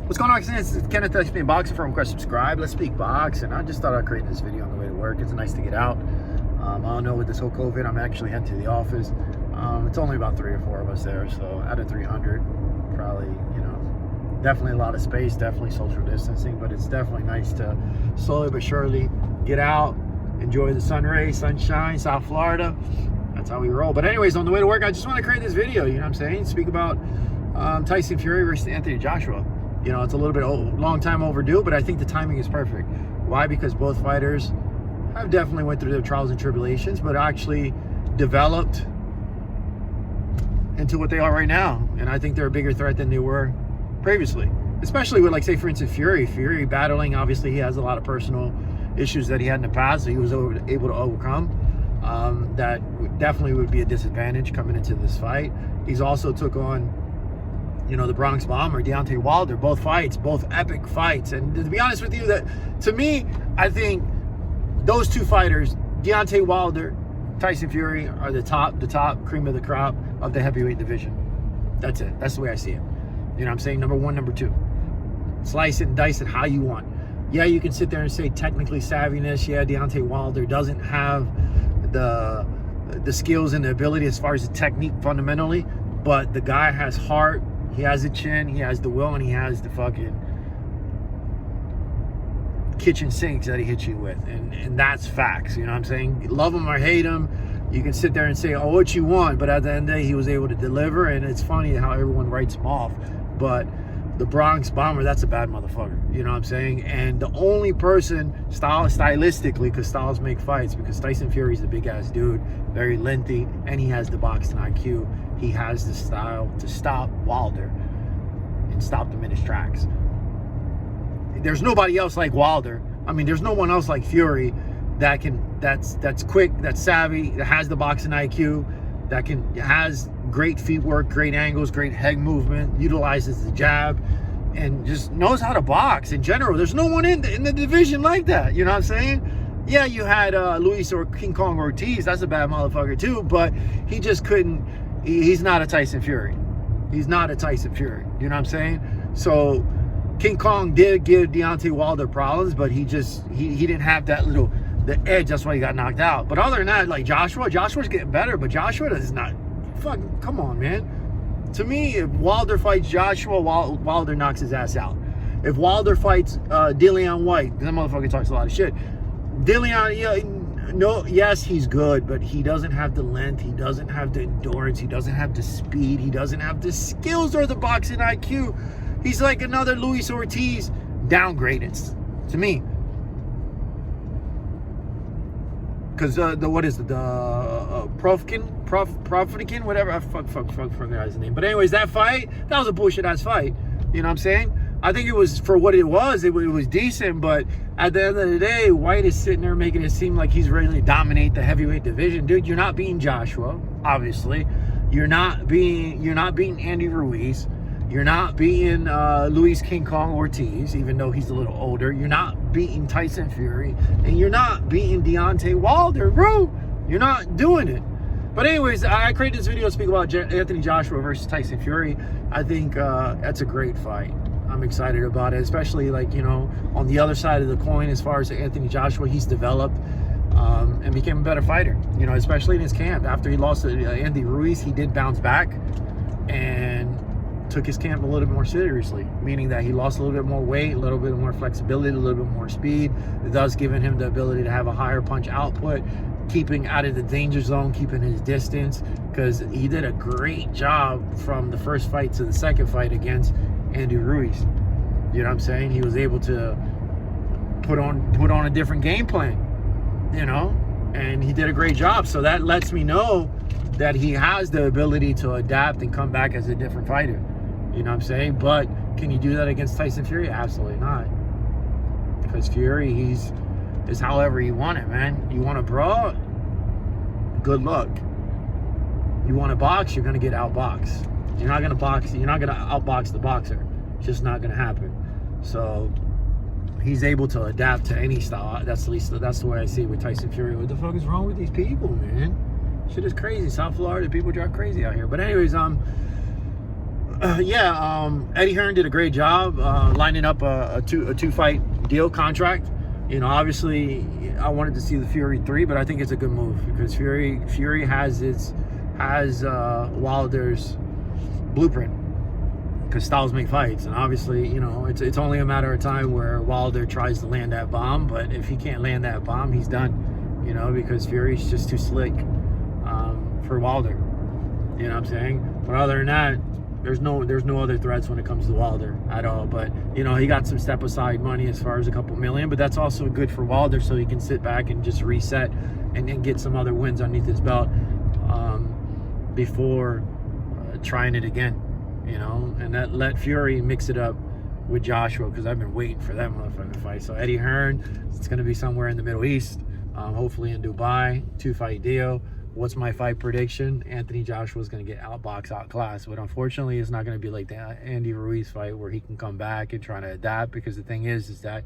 What's going on, guys? It's Kenneth, SBM Boxing. From request subscribe. Let's speak boxing. I just thought I'd create this video on the way to work. It's nice to get out. I don't know, with this whole COVID, I'm actually heading to the office. It's only about 3 or 4 of us there, so out of 300, probably, definitely a lot of space, definitely social distancing, but it's definitely nice to slowly but surely get out, enjoy the sun rays, sunshine, South Florida. That's how we roll. But anyways, on the way to work, I just want to create this video, you know what I'm saying? Speak about Tyson Fury versus Anthony Joshua. It's a little bit long time overdue, but I think the timing is perfect. Why? Because both fighters have definitely went through their trials and tribulations, but actually developed into what they are right now. And I think they're a bigger threat than they were previously. Especially with, like, say, for instance, Fury battling. Obviously, he has a lot of personal issues that he had in the past that he was able to overcome. That definitely would be a disadvantage coming into this fight. He's also took on, the Bronx Bomber, Deontay Wilder. Both fights, both epic fights. And to be honest with you, that to me, I think those two fighters, Deontay Wilder, Tyson Fury, are the top cream of the crop of the heavyweight division. That's it. That's the way I see it. You know what I'm saying? Number one, number two. Slice it and dice it how you want. Yeah, you can sit there and say technically savviness. Yeah, Deontay Wilder doesn't have the skills and the ability as far as the technique fundamentally, but the guy has heart. He has a chin, he has the will, and he has the fucking kitchen sinks that he hits you with. And that's facts, you know what I'm saying? Love him or hate him, you can sit there and say, oh, what you want, but at the end of the day, he was able to deliver. And it's funny how everyone writes him off, but the Bronx Bomber, that's a bad motherfucker, you know what I'm saying? And the only person, stylistically, because styles make fights, because Tyson Fury's a big-ass dude, very lengthy, and he has the boxing IQ. He has the style to stop Wilder and stop him in his tracks. There's nobody else like Wilder. I mean, there's no one else like Fury that's quick, that's savvy, that has the boxing IQ, has great feet work, great angles, great head movement, utilizes the jab, and just knows how to box in general. There's no one in the division like that, you know what I'm saying? Yeah, you had Luis or King Kong Ortiz. That's a bad motherfucker too, but he just couldn't. He's not a Tyson Fury. He's not a Tyson Fury. You know what I'm saying? So King Kong did give Deontay Wilder problems, but he didn't have the edge. That's why he got knocked out. But other than that, like Joshua's getting better, but Joshua does not. Fucking come on, man. To me, if Wilder fights Joshua, Wilder knocks his ass out. If Wilder fights Dillian White, that motherfucker talks a lot of shit. Yes, he's good, but he doesn't have the length, he doesn't have the endurance, he doesn't have the speed, he doesn't have the skills or the boxing IQ. He's like another Luis Ortiz downgraded, to me. Because Profitikin, whatever, I fuck the guy's name. But anyways, that fight, that was a bullshit ass fight. You know what I'm saying? I think it was, for what it was decent, but at the end of the day, White is sitting there making it seem like he's ready to dominate the heavyweight division. Dude, you're not beating Joshua, obviously. You're not beating Andy Ruiz. You're not beating Luis King Kong Ortiz, even though he's a little older. You're not beating Tyson Fury, and you're not beating Deontay Wilder, bro. You're not doing it. But anyways, I created this video to speak about Anthony Joshua versus Tyson Fury. I think that's a great fight. I'm excited about it, especially, like, on the other side of the coin, as far as Anthony Joshua, he's developed and became a better fighter, especially in his camp. After he lost to Andy Ruiz, he did bounce back and took his camp a little bit more seriously, meaning that he lost a little bit more weight, a little bit more flexibility, a little bit more speed, thus giving him the ability to have a higher punch output, keeping out of the danger zone, keeping his distance, because he did a great job from the first fight to the second fight against Andy Ruiz. You know what I'm saying? He was able to put on a different game plan, and he did a great job. So that lets me know that he has the ability to adapt and come back as a different fighter. You know what I'm saying? But can you do that against Tyson Fury? Absolutely not. Because Fury, is however you want it, man. You want to brawl? Good luck. You want to box? You're going to get outboxed. You're not going to box. You're not going to outbox the boxer. It's just not going to happen. So he's able to adapt to any style. That's the way I see it with Tyson Fury. What the fuck is wrong with these people, man? Shit is crazy. South Florida, people drive crazy out here. But anyways, Eddie Hearn did a great job lining up a two-fight deal contract. You know, obviously, I wanted to see the Fury 3, but I think it's a good move because Fury has Wilder's blueprint. Because styles make fights, and obviously, you know, it's only a matter of time where Wilder tries to land that bomb. But if he can't land that bomb, he's done. You know, because Fury's just too slick for Wilder. You know what I'm saying? But other than that, there's no other threats when it comes to Wilder at all. But you know, he got some step aside money as far as a couple million, but that's also good for Wilder, so he can sit back and just reset and get some other wins underneath his belt before trying it again. You know, and that let Fury mix it up with Joshua, because I've been waiting for that motherfucking fight. So Eddie Hearn, it's going to be somewhere in the Middle East, hopefully in Dubai, 2-fight deal. What's my fight prediction? Anthony Joshua is going to get outclassed, but unfortunately, it's not going to be like the Andy Ruiz fight where he can come back and try to adapt, because the thing is that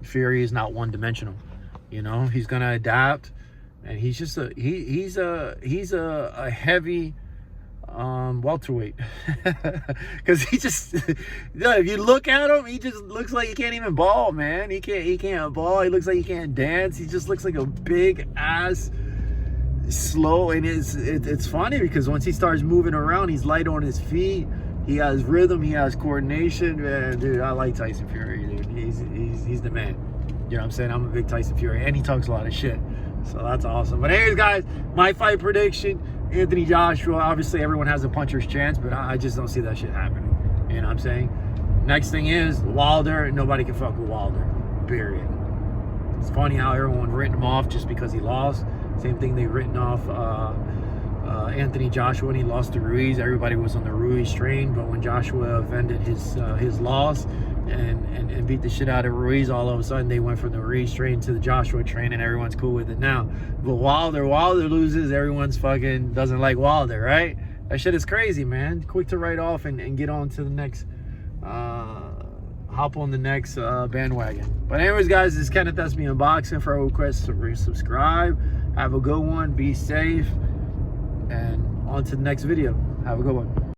Fury is not one-dimensional. You know, he's going to adapt, and he's just he's a heavy welterweight, because he just if you look at him, he just looks like he can't even ball, man. He can't ball. He looks like he can't dance. He just looks like a big ass slow, and it's funny because once he starts moving around, he's light on his feet. He has rhythm. He has coordination. Man, dude, I like Tyson Fury, dude. He's the man. You know what I'm saying? I'm a big Tyson Fury, and he talks a lot of shit. So that's awesome. But anyways, guys, my fight prediction: Anthony Joshua. Obviously, everyone has a puncher's chance, but I just don't see that shit happening. You know what I'm saying? Next thing is Wilder. Nobody can fuck with Wilder. Period. It's funny how everyone written him off just because he lost. Same thing, they written off Anthony Joshua when he lost to Ruiz. Everybody was on the Ruiz train, but when Joshua avenged his loss and beat the shit out of Ruiz, all of a sudden they went from the Ruiz train to the Joshua train, and everyone's cool with it now. But Wilder loses, everyone's fucking doesn't like Wilder, right? That shit is crazy, man. Quick to write off and get on to the next hop on the next bandwagon. But anyways, guys, this is Kenneth SBM Boxing. For a request to subscribe. Have a good one. Be safe. And on to the next video. Have a good one.